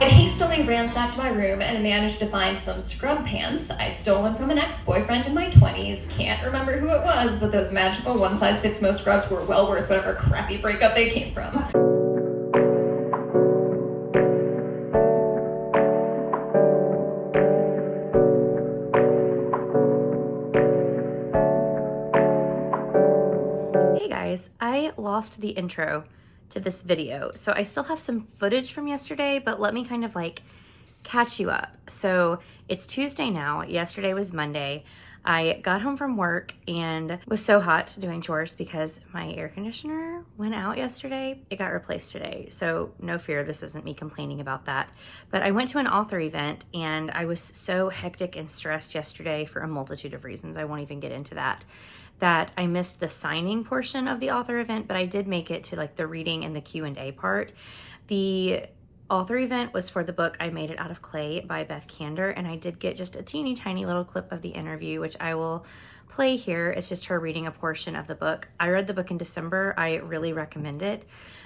I hastily ransacked my room and managed to find some scrub pants I'd stolen from an ex-boyfriend in my 20s. Can't remember who it was, but those magical one-size-fits-most scrubs were well worth whatever crappy breakup they came from. Hey guys, I lost the intro to this video, so I still have some footage from yesterday, but let me kind of like catch you up. So it's Tuesday now. Yesterday was Monday. I got home from work and was so hot doing chores because my air conditioner went out yesterday. It got replaced today. So no fear, this isn't me complaining about that. But I went to an author event and I was so hectic and stressed yesterday for a multitude of reasons. I won't even get into that I missed the signing portion of the author event, but I did make it to like the reading and the Q&A part. The author event was for the book I Made It Out of Clay by Beth Kander, and I did get just a teeny tiny little clip of the interview, which I will play here. It's just her reading a portion of the book. I read the book in December. I really recommend it.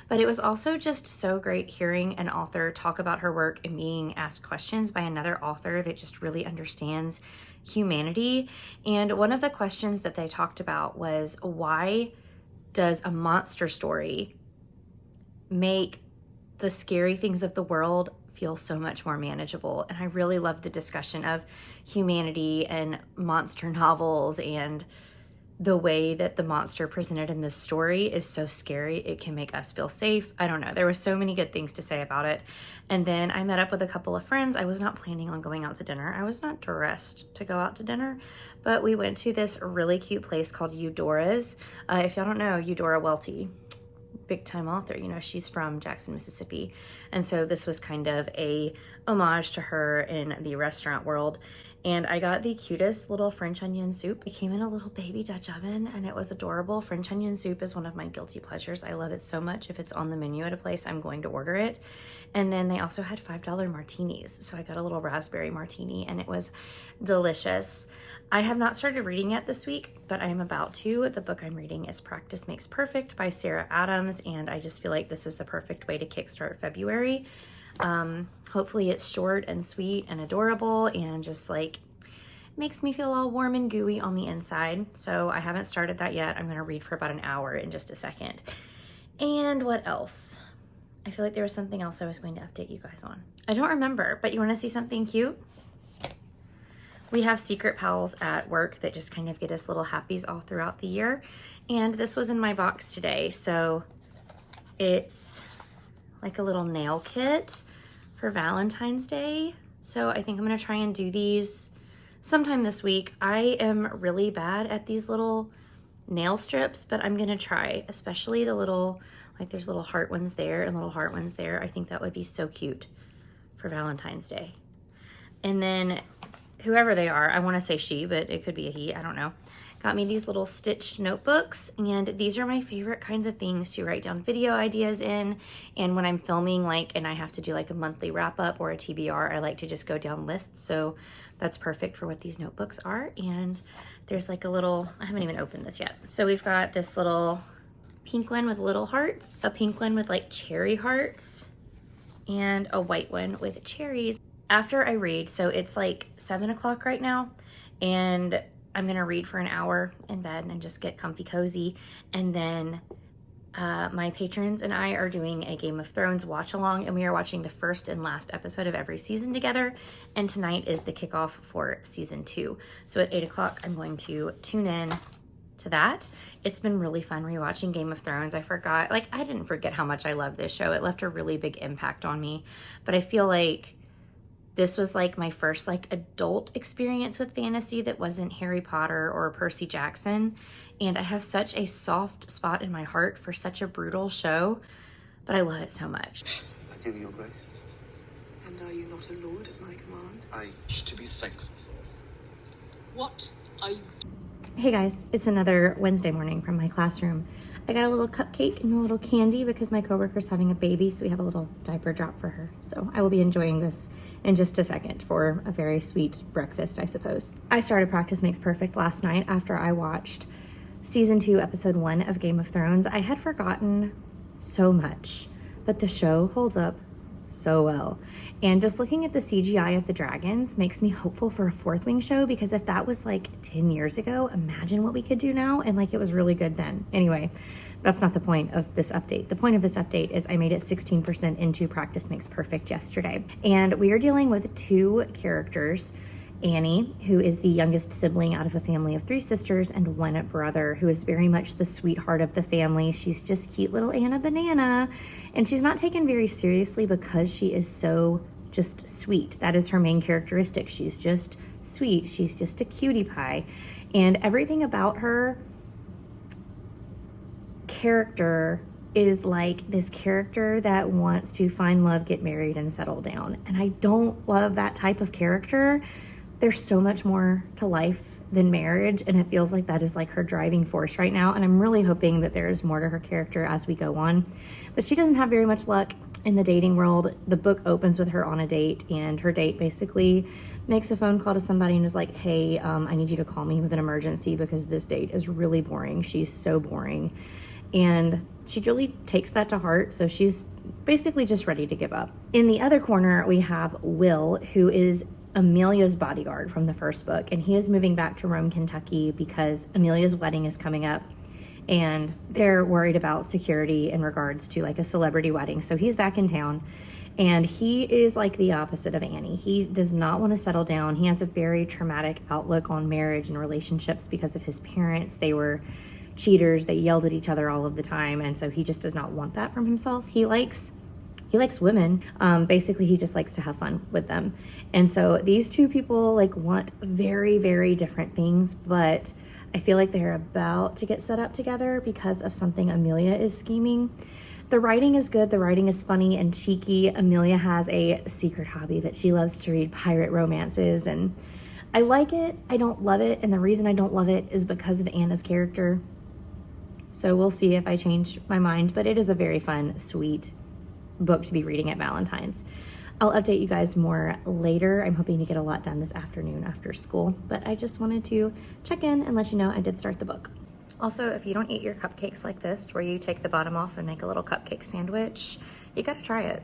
But it was also just so great hearing an author talk about her work and being asked questions by another author that just really understands humanity. And one of the questions that they talked about was, why does a monster story make the scary things of the world feel so much more manageable? And I really love the discussion of humanity and monster novels and the way that the monster presented in this story is so scary it can make us feel safe. I don't know. There were so many good things to say about it. And then I met up with a couple of friends. I was not planning on going out to dinner. I was not dressed to go out to dinner, but we went to this really cute place called Eudora's. If y'all don't know, Eudora Welty, big time author, you know, she's from Jackson, Mississippi. And so this was kind of a homage to her in the restaurant world. And I got the cutest little French onion soup. It came in a little baby Dutch oven and it was adorable. French onion soup is one of my guilty pleasures. I love it so much. If it's on the menu at a place, I'm going to order it. And then they also had $5 martinis. So I got a little raspberry martini and it was delicious. I have not started reading yet this week, but I am about to. The book I'm reading is Practice Makes Perfect by Sarah Adams, and I just feel like this is the perfect way to kickstart February. Hopefully it's short and sweet and adorable and just like makes me feel all warm and gooey on the inside. So I haven't started that yet. I'm going to read for about an hour in just a second. And what else? I feel like there was something else I was going to update you guys on. I don't remember, but you want to see something cute? We have secret pals at work that just kind of get us little happies all throughout the year. And this was in my box today. So it's like a little nail kit for Valentine's Day. So I think I'm gonna try and do these sometime this week. I am really bad at these little nail strips, but I'm gonna try, especially the little, like there's little heart ones there and little heart ones there. I think that would be so cute for Valentine's Day. And then whoever they are, I wanna say she, but it could be a he, I don't know, got me these little stitched notebooks, and these are my favorite kinds of things to write down video ideas in. And when I'm filming, like, and I have to do like a monthly wrap up or a TBR, I like to just go down lists. So that's perfect for what these notebooks are. And there's like a little, I haven't even opened this yet. So we've got this little pink one with little hearts, a pink one with like cherry hearts, and a white one with cherries. After I read, so it's like 7 o'clock right now, and I'm gonna read for an hour in bed and just get comfy cozy. And then my patrons and I are doing a Game of Thrones watch along, and we are watching the first and last episode of every season together. And tonight is the kickoff for season 2. So at 8 o'clock, I'm going to tune in to that. It's been really fun rewatching Game of Thrones. I didn't forget how much I love this show. It left a really big impact on me, but I feel like this was like my first like adult experience with fantasy that wasn't Harry Potter or Percy Jackson. And I have such a soft spot in my heart for such a brutal show, but I love it so much. I do, Your Grace. And are you not a lord at my command? I to be thankful for. What are you? Hey guys, it's another Wednesday morning from my classroom. I got a little cupcake and a little candy because my coworker's having a baby, so we have a little diaper drop for her. So I will be enjoying this in just a second for a very sweet breakfast, I suppose. I started Practice Makes Perfect last night after I watched season 2, episode 1 of Game of Thrones. I had forgotten so much, but the show holds up so well. And just looking at the CGI of the dragons makes me hopeful for a fourth wing show, because if that was like 10 years ago, imagine what we could do now. And like, it was really good then. Anyway, that's not the point of this update. The point of this update is I made it 16% into Practice Makes Perfect yesterday. And we are dealing with two characters. Annie, who is the youngest sibling out of a family of 3 sisters, and one brother who is very much the sweetheart of the family. She's just cute little Anna Banana, and she's not taken very seriously because she is so just sweet. That is her main characteristic. She's just sweet. She's just a cutie pie, and everything about her character is like this character that wants to find love, get married, and settle down. And I don't love that type of character. There's so much more to life than marriage, and it feels like that is like her driving force right now. And I'm really hoping that there is more to her character as we go on. But she doesn't have very much luck in the dating world. The book opens with her on a date, and her date basically makes a phone call to somebody and is like, hey, I need you to call me with an emergency because this date is really boring. She's so boring. And she really takes that to heart, so she's basically just ready to give up. In the other corner, we have Will, who is Amelia's bodyguard from the first book, and he is moving back to Rome, Kentucky because Amelia's wedding is coming up, and they're worried about security in regards to like a celebrity wedding. So he's back in town, and he is like the opposite of Annie. He does not want to settle down. He has a very traumatic outlook on marriage and relationships because of his parents. They were cheaters. They yelled at each other all of the time, and so he just does not want that from himself. He likes women. Basically, he just likes to have fun with them. And so these two people like want very, very different things, but I feel like they're about to get set up together because of something Amelia is scheming. The writing is good. The writing is funny and cheeky. Amelia has a secret hobby that she loves to read pirate romances, and I like it. I don't love it. And the reason I don't love it is because of Anna's character. So we'll see if I change my mind, but it is a very fun, sweet book to be reading at Valentine's. I'll update you guys more later. I'm hoping to get a lot done this afternoon after school, but I just wanted to check in and let you know I did start the book. Also, if you don't eat your cupcakes like this, where you take the bottom off and make a little cupcake sandwich, you gotta try it.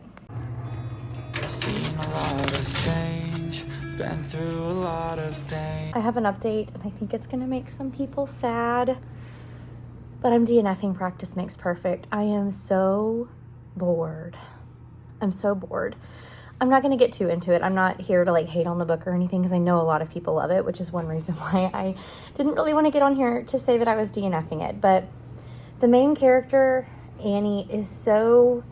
I've seen a lot of change, been through a lot of pain. I have an update, and I think it's gonna make some people sad, but I'm DNFing Practice Makes Perfect. I am so bored. I'm so bored. I'm not going to get too into it. I'm not here to like hate on the book or anything, because I know a lot of people love it, which is one reason why I didn't really want to get on here to say that I was DNFing it. But the main character, Annie, is so,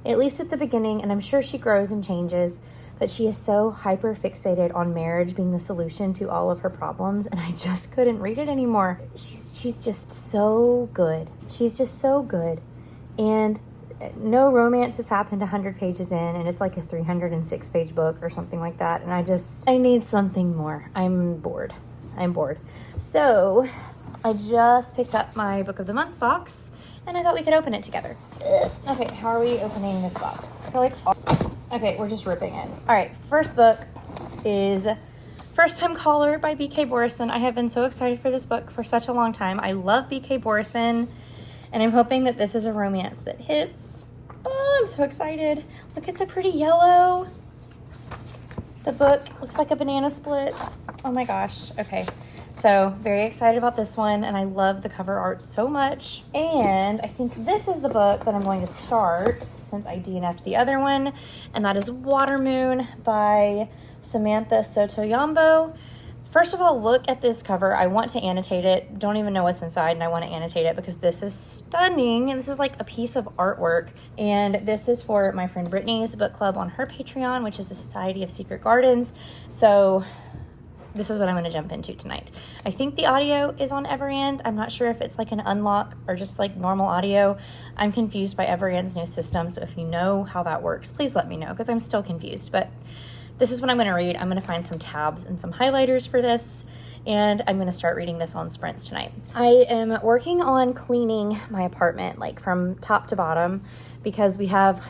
at least at the beginning, and I'm sure she grows and changes, but she is so hyper fixated on marriage being the solution to all of her problems, and I just couldn't read it anymore. She's just so good. She's just so good. And no romance has happened 100 pages in, and it's like a 306 page book or something like that. And I need something more. I'm bored. So I just picked up my book of the month box, and I thought we could open it together. Okay, how are we opening this box? I feel like, okay, we're just ripping it. All right, first book is First Time Caller by B.K. Borison. I have been so excited for this book for such a long time. I love B.K. Borison. And I'm hoping that this is a romance that hits. Oh, I'm so excited. Look at the pretty yellow. The book looks like a banana split. Oh my gosh. Okay. So very excited about this one. And I love the cover art so much. And I think this is the book that I'm going to start since I DNF'd the other one. And that is Water Moon by Samantha Sotoyombo. First of all, look at this cover. I want to annotate it. Don't even know what's inside, and I want to annotate it because this is stunning. And this is like a piece of artwork. And this is for my friend Brittany's book club on her Patreon, which is the Society of Secret Gardens. So this is what I'm going to jump into tonight. I think the audio is on Everand. I'm not sure if it's like an unlock or just like normal audio. I'm confused by Everand's new system. So if you know how that works, please let me know, because I'm still confused. But this is what I'm going to read. I'm going to find some tabs and some highlighters for this, and I'm going to start reading this on sprints tonight. I am working on cleaning my apartment, like from top to bottom, because we have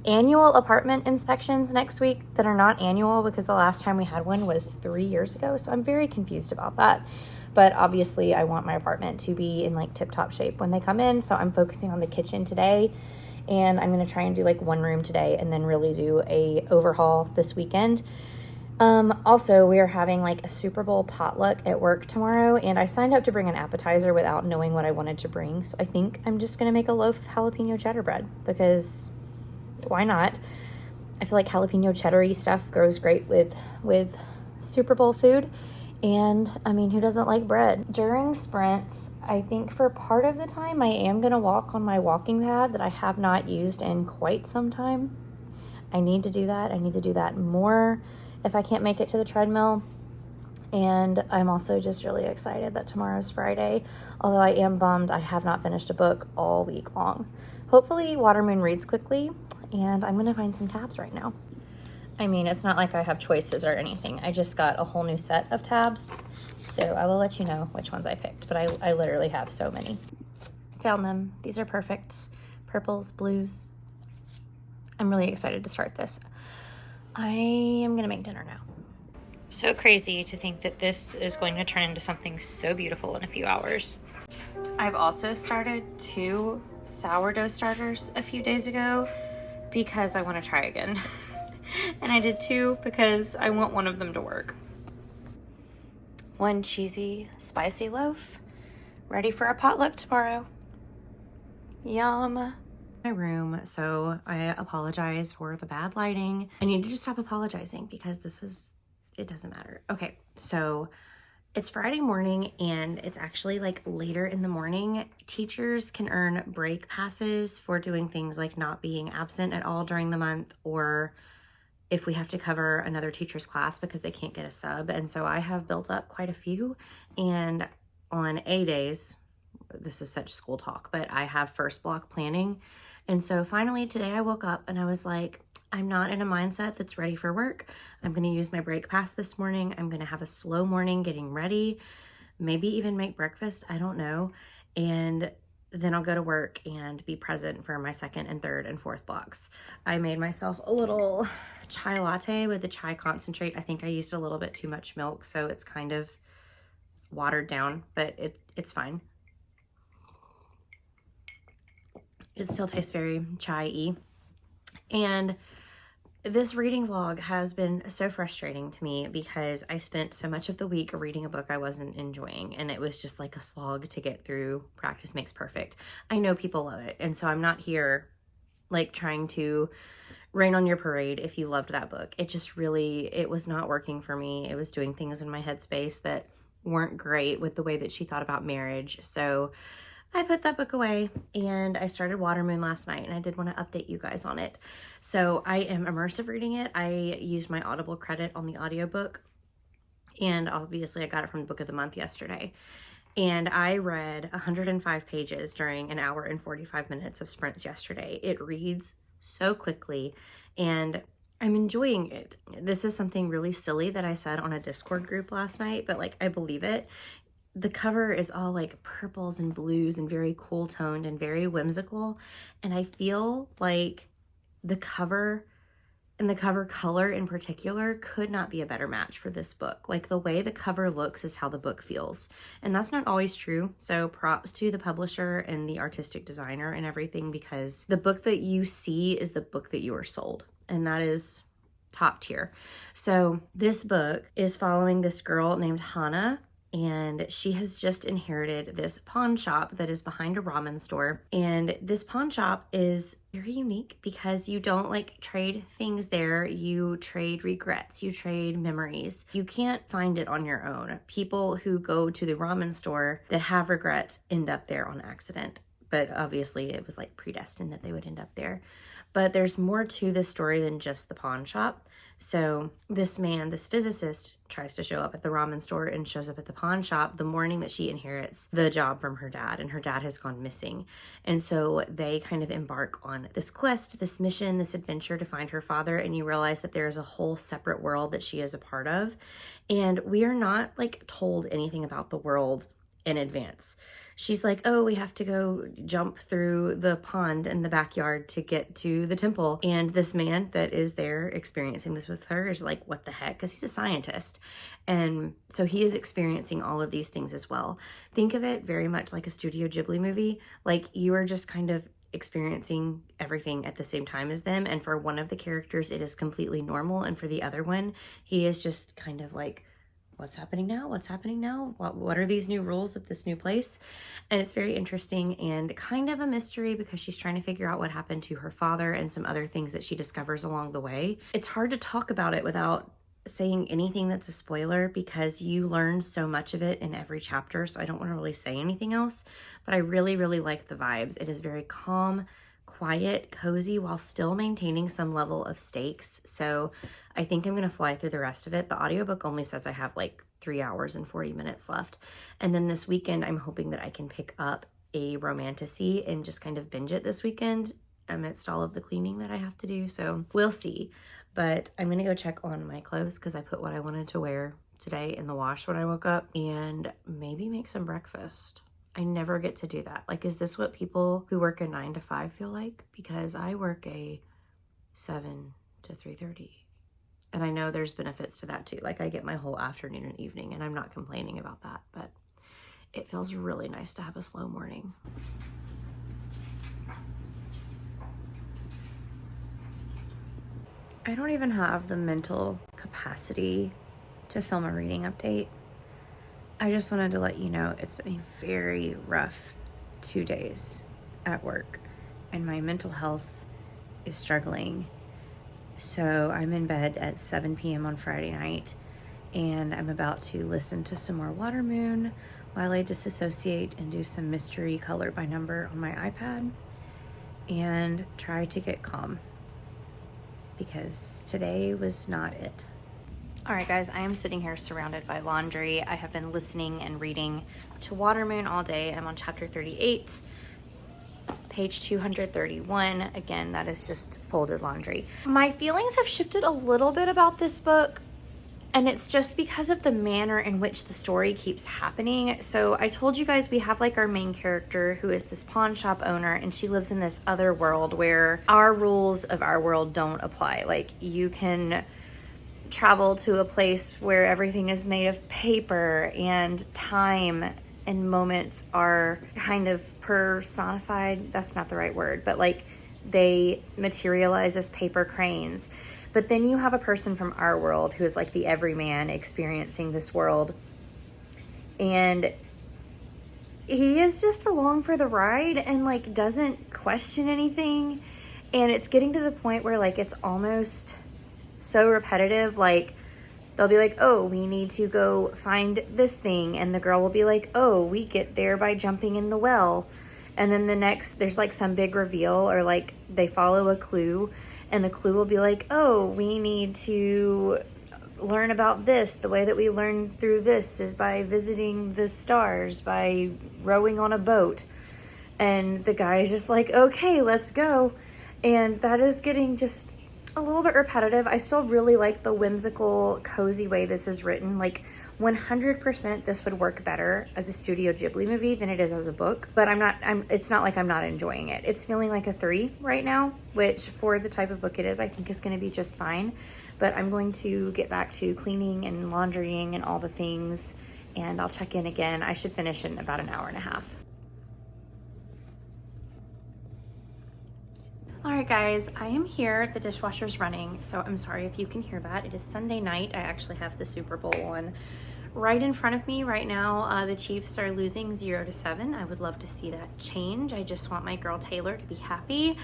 annual apartment inspections next week that are not annual because the last time we had one was 3 years ago. So I'm very confused about that. But obviously I want my apartment to be in like tip-top shape when they come in. So I'm focusing on the kitchen today. and I'm going to try and do like one room today and then really do a overhaul this weekend. Also, we are having like a Super Bowl potluck at work tomorrow, and I signed up to bring an appetizer without knowing what I wanted to bring. So I think I'm just going to make a loaf of jalapeno cheddar bread, because why not? I feel like jalapeno cheddar-y stuff goes great with Super Bowl food. And I mean, who doesn't like bread? During sprints, I think for part of the time, I am going to walk on my walking pad that I have not used in quite some time. I need to do that. I need to do that more if I can't make it to the treadmill. And I'm also just really excited that tomorrow's Friday, although I am bummed I have not finished a book all week long. Hopefully Watermoon reads quickly, and I'm going to find some tabs right now. I mean, it's not like I have choices or anything. I just got a whole new set of tabs, so I will let you know which ones I picked, but I literally have so many. Found them. These are perfect. Purples, blues. I'm really excited to start this. I am gonna make dinner now. So crazy to think that this is going to turn into something so beautiful in a few hours. I've also started 2 sourdough starters a few days ago because I want to try again. And I did 2 because I want one of them to work. 1 cheesy, spicy loaf, ready for a potluck tomorrow. Yum. My room, so I apologize for the bad lighting. I need to just stop apologizing because it doesn't matter. Okay, so it's Friday morning and it's actually like later in the morning. Teachers can earn break passes for doing things like not being absent at all during the month, or if we have to cover another teacher's class because they can't get a sub. And so I have built up quite a few, and on A days, this is such school talk, but I have first block planning. And so finally today I woke up and I was like, I'm not in a mindset that's ready for work. I'm going to use my break pass this morning. I'm going to have a slow morning getting ready, maybe even make breakfast. I don't know. And then I'll go to work and be present for my second and third and fourth blocks. I made myself a little chai latte with the chai concentrate. I think I used a little bit too much milk, so it's kind of watered down, but it's fine. It still tastes very chai-y. And this reading vlog has been so frustrating to me because I spent so much of the week reading a book I wasn't enjoying, and it was just like a slog to get through. Practice makes perfect. I know people love it, and so I'm not here like trying to rain on your parade if you loved that book. It was not working for me. It was doing things in my headspace that weren't great with the way that she thought about marriage. So I put that book away and I started Watermoon last night, and I did want to update you guys on it. So I am immersive reading it. I used my Audible credit on the audiobook, and obviously I got it from the book of the month yesterday. And I read 105 pages during an hour and 45 minutes of sprints yesterday. It reads so quickly and I'm enjoying it. This is something really silly that I said on a Discord group last night, but like I believe it. The cover is all like purples and blues and very cool toned and very whimsical. And I feel like the cover and the cover color in particular could not be a better match for this book. Like the way the cover looks is how the book feels. And that's not always true. So props to the publisher and the artistic designer and everything, because the book that you see is the book that you are sold. And that is top tier. So this book is following this girl named Hannah, and she has just inherited this pawn shop that is behind a ramen store. And this pawn shop is very unique because you don't like trade things there. You trade regrets, you trade memories. You can't find it on your own. People who go to the ramen store that have regrets end up there on accident. But obviously it was like predestined that they would end up there. But there's more to this story than just the pawn shop. So this man, this physicist, tries to show up at the ramen store and shows up at the pawn shop the morning that she inherits the job from her dad, and her dad has gone missing. And so they kind of embark on this quest, this mission, this adventure to find her father, and you realize that there is a whole separate world that she is a part of. And we are not like told anything about the world in advance. She's like, oh, we have to go jump through the pond in the backyard to get to the temple. And this man that is there experiencing this with her is like, what the heck? Because he's a scientist. And so he is experiencing all of these things as well. Think of it very much like a Studio Ghibli movie. Like you are just kind of experiencing everything at the same time as them. And for one of the characters, it is completely normal. And for the other one, he is just kind of like, what's happening now? What's happening now? What are these new rules at this new place? And it's very interesting and kind of a mystery because she's trying to figure out what happened to her father and some other things that she discovers along the way. It's hard to talk about it without saying anything that's a spoiler because you learn so much of it in every chapter. So I don't want to really say anything else, but I really, really like the vibes. It is very calm, quiet, cozy, while still maintaining some level of stakes. So I think I'm going to fly through the rest of it. The audiobook only says I have like 3 hours and 40 minutes left. And then this weekend, I'm hoping that I can pick up a romantasy and just kind of binge it this weekend amidst all of the cleaning that I have to do. So we'll see. But I'm going to go check on my clothes because I put what I wanted to wear today in the wash when I woke up, and maybe make some breakfast. I never get to do that. Like, is this what people who work a 9 to 5 feel like? Because I work a 7 to 3:30. And I know there's benefits to that too. Like, I get my whole afternoon and evening, and I'm not complaining about that, but it feels really nice to have a slow morning. I don't even have the mental capacity to film a reading update. I just wanted to let you know it's been a very rough 2 days at work, and my mental health is struggling. So I'm in bed at 7 p.m. on Friday night, and I'm about to listen to some more Watermoon while I disassociate and do some mystery color by number on my iPad and try to get calm, because today was not it. All right, guys, I am sitting here surrounded by laundry. I have been listening and reading to Watermoon all day. I'm on chapter 38, page 231. Again, that is just folded laundry. My feelings have shifted a little bit about this book, and it's just because of the manner in which the story keeps happening. So I told you guys we have like our main character who is this pawn shop owner, and she lives in this other world where our rules of our world don't apply. Like, you can travel to a place where everything is made of paper, and time and moments are kind of personified. That's not the right word, but like they materialize as paper cranes. But then you have a person from our world who is like the everyman experiencing this world, and he is just along for the ride and like doesn't question anything. And it's getting to the point where like it's almost so repetitive. Like, they'll be like, oh, we need to go find this thing, and the girl will be like, oh, we get there by jumping in the well. And then the next, there's like some big reveal, or like they follow a clue, and the clue will be like, oh, we need to learn about this. The way that we learn through this is by visiting the stars, by rowing on a boat. And the guy is just like, okay, let's go. And that is getting just a little bit repetitive. I still really like the whimsical, cozy way this is written. Like, 100% this would work better as a Studio Ghibli movie than it is as a book, but it's not like I'm not enjoying it. It's feeling like a 3 right now, which for the type of book it is, I think is going to be just fine. But I'm going to get back to cleaning and laundrying and all the things, and I'll check in again. I should finish in about an hour and a half. All right, guys, I am here. The dishwasher's running, so I'm sorry if you can hear that. It is Sunday night. I actually have the Super Bowl on right in front of me right now. The Chiefs are losing 0-7. I would love to see that change. I just want my girl Taylor to be happy,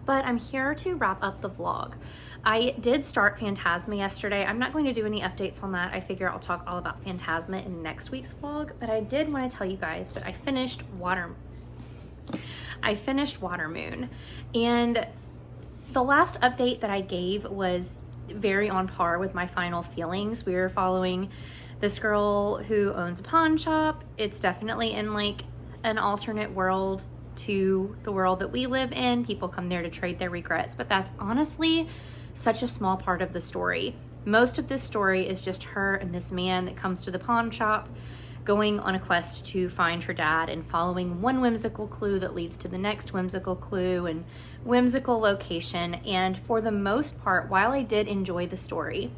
but I'm here to wrap up the vlog. I did start Phantasma yesterday. I'm not going to do any updates on that. I figure I'll talk all about Phantasma in next week's vlog, but I did want to tell you guys that I finished Watermoon, and the last update that I gave was very on par with my final feelings. We were following this girl who owns a pawn shop. It's definitely in like an alternate world to the world that we live in. People come there to trade their regrets, but that's honestly such a small part of the story. Most of this story is just her and this man that comes to the pawn shop, going on a quest to find her dad and following one whimsical clue that leads to the next whimsical clue and whimsical location. And for the most part, while I did enjoy the story,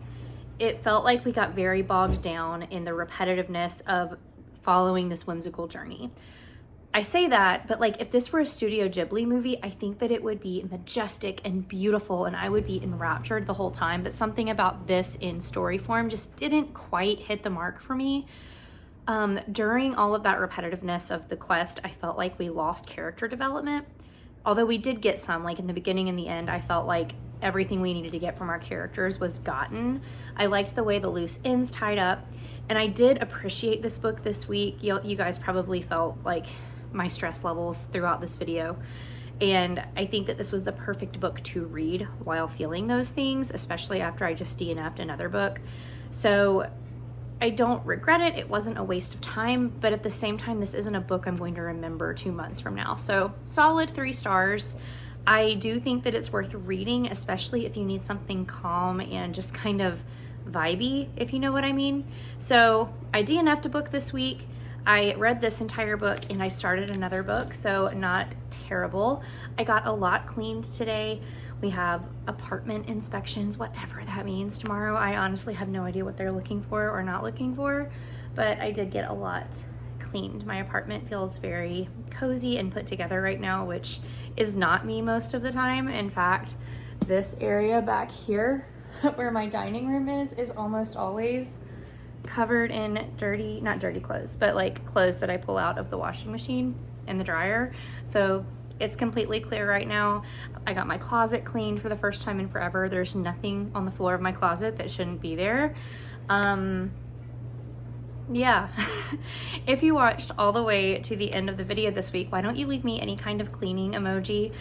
it felt like we got very bogged down in the repetitiveness of following this whimsical journey. I say that, but like if this were a Studio Ghibli movie, I think that it would be majestic and beautiful and I would be enraptured the whole time. But something about this in story form just didn't quite hit the mark for me. During all of that repetitiveness of the quest, I felt like we lost character development. Although we did get some, like in the beginning and the end, I felt like everything we needed to get from our characters was gotten. I liked the way the loose ends tied up. And I did appreciate this book this week. You guys probably felt like my stress levels throughout this video. And I think that this was the perfect book to read while feeling those things, especially after I just DNF'd another book. So I don't regret it. It wasn't a waste of time, but at the same time, this isn't a book I'm going to remember 2 months from now. So solid 3 stars. I do think that it's worth reading, especially if you need something calm and just kind of vibey, if you know what I mean. So I DNF'd a book this week. I read this entire book and I started another book, so not terrible. I got a lot cleaned today. We have apartment inspections, whatever that means, tomorrow. I honestly have no idea what they're looking for or not looking for, but I did get a lot cleaned. My apartment feels very cozy and put together right now, which is not me most of the time. In fact, this area back here where my dining room is almost always covered in dirty, not dirty clothes, but like clothes that I pull out of the washing machine and the dryer. So it's completely clear right now. I got my closet cleaned for the first time in forever. There's nothing on the floor of my closet that shouldn't be there. Yeah. If you watched all the way to the end of the video this week, why don't you leave me any kind of cleaning emoji?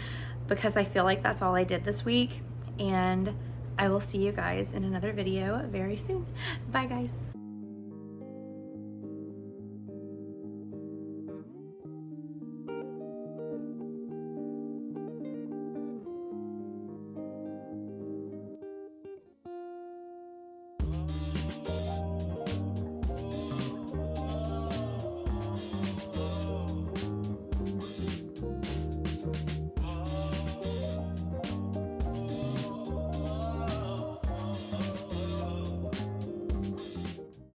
Because I feel like that's all I did this week. And I will see you guys in another video very soon. Bye guys.